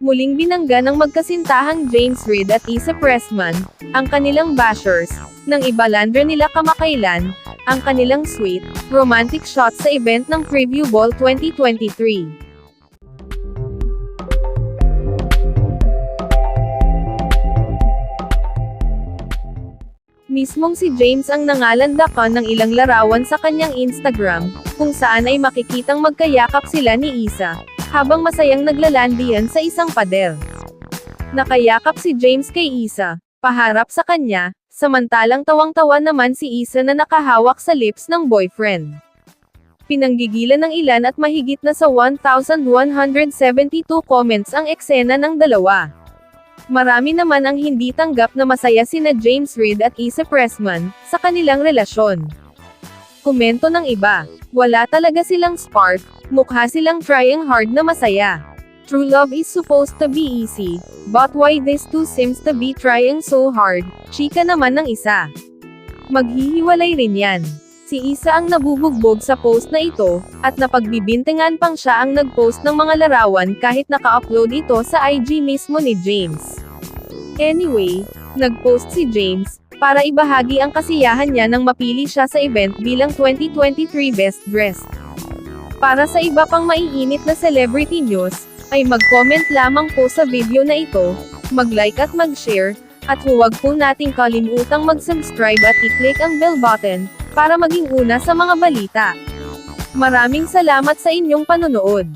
muling binangga ng magkasintahang James Reid at Issa Pressman, ang kanilang bashers, nang ibalandra nila kamakailan, ang kanilang sweet, romantic shots sa event ng Preview Ball 2023. Mismong si James ang nangalandakan ng ilang larawan sa kanyang Instagram, kung saan ay makikitang magkayakap sila ni Issa, habang masayang naglalandian sa isang pader. Nakayakap si James kay Issa, paharap sa kanya, samantalang tawang-tawa naman si Issa na nakahawak sa lips ng boyfriend. Pinanggigilan ng ilan at mahigit na sa 1,172 comments ang eksena ng dalawa. Marami naman ang hindi tanggap na masaya sina James Reid at Issa Pressman sa kanilang relasyon. Komento ng iba, wala talaga silang spark, mukha silang trying hard na masaya. True love is supposed to be easy, but why these two seems to be trying so hard, chika naman ng isa. Maghihiwalay rin yan. Si Issa ang nabubugbog sa post na ito, at napagbibintangan pang siya ang nagpost ng mga larawan kahit naka-upload ito sa IG mismo ni James. Anyway, nagpost si James, para ibahagi ang kasiyahan niya nang mapili siya sa event bilang 2023 Best Dressed. Para sa iba pang maiinit na celebrity news, ay mag-comment lamang po sa video na ito, mag-like at mag-share, at huwag po nating kalimutang mag-subscribe at i-click ang bell button, para maging una sa mga balita. Maraming salamat sa inyong panonood.